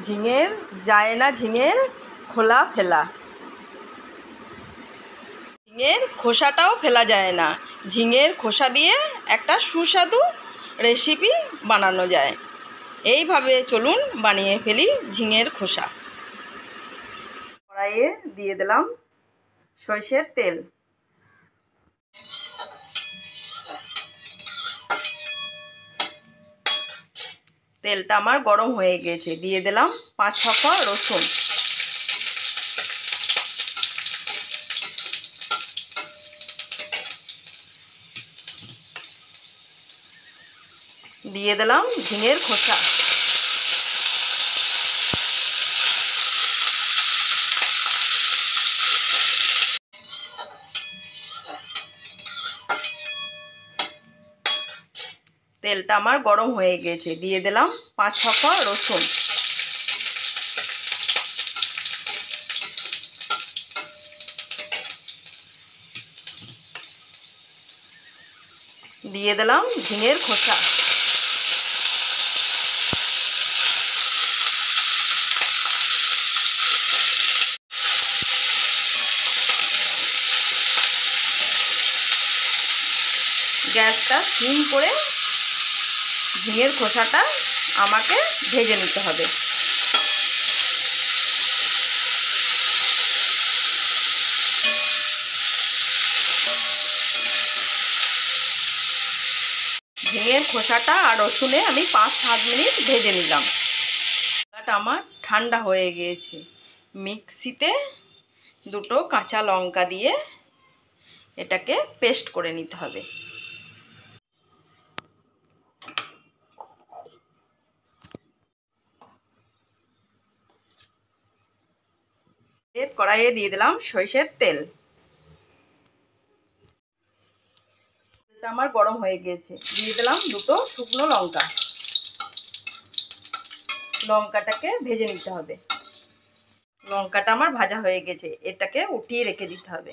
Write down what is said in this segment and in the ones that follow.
ঝিঙের যায় না ঝিঙের খোলা ফেলা। ঝিঙের খোসাটাও ফেলা যায় না। ঝিঙের খোসা দিয়ে একটা সুস্বাদু রেসিপি বানানো যায়। এইভাবে চলুন বানিয়ে ফেলি ঝিঙের খোসা। কড়াইয়ে দিয়ে দিলাম সরষের তেল। তেলটা আমার গরম হয়ে গেছে, দিয়ে দিলাম 5-6 কোয়া রসুন। দিয়ে দিলাম ঝিঙের খোসা। তেলটা আমার গরম হয়ে গেছে, দিয়ে দিলাম 5-6 কোয়া রসুন। দিয়ে দিলাম ঝিঙের খোসা। গ্যাসটা সিম করে ঝিঙের খোসাটা আমাকে ভেজে নিতে হবে। ঝিঙের খোসাটা আর রসুনে আমি 5-7 মিনিট ভেজে নিলাম। মশলাটা আমার ঠান্ডা হয়ে গিয়েছে। মিক্সিতে 2 কাঁচা লঙ্কা দিয়ে এটাকে পেস্ট করে নিতে হবে। এর কড়াইয়ে দিয়ে দিলাম সরষের তেল। তেলটা আমার গরম হয়ে গিয়েছে, দিয়ে দিলাম 2 শুকনো লঙ্কা। লঙ্কাটাকে ভেজে নিতে হবে। লঙ্কাটা আমার ভাজা হয়ে গেছে, এটাকে উঠিয়ে রেখে দিতে হবে।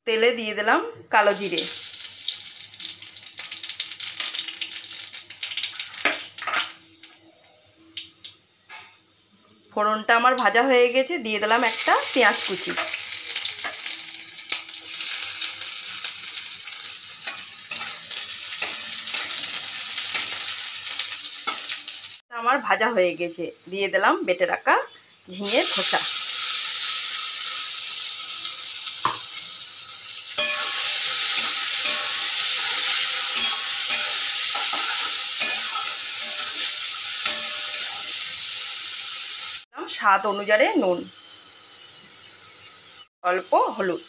তেলে দিয়ে দিলাম কালো জিরে। ফোড়নটা আমার ভাজা হয়ে গেছে, দিয়ে দিলাম একটা পেঁয়াজ কুচি। আমার ভাজা হয়ে গেছে, দিয়ে দিলাম বেটে রাখা ঝিঙের খোসা। স্বাদ অনুযায়ী নুন, অল্প হলুদ।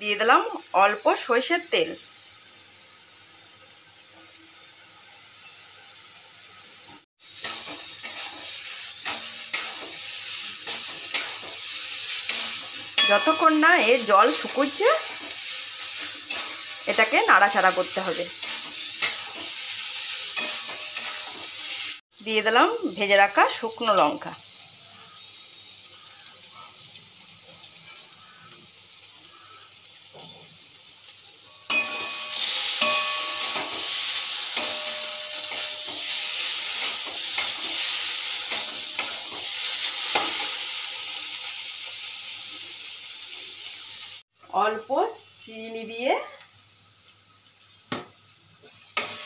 দিয়ে দিলাম অল্প সরষের তেল। যতক্ষণ না এর জল শুকোচ্ছে এটাকে নাড়াচাড়া করতে হবে। দিয়ে দিলাম ভেজে রাখা শুকনো লঙ্কা। অল্প চিনি দিয়ে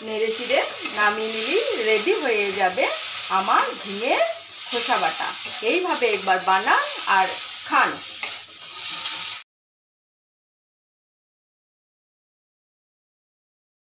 নেড়ে চিড়ে নামিয়ে নিলেই রেডি হয়ে যাবে আমার ঝিঙের খোসা বাটা। এইভাবে একবার বানান আর খান।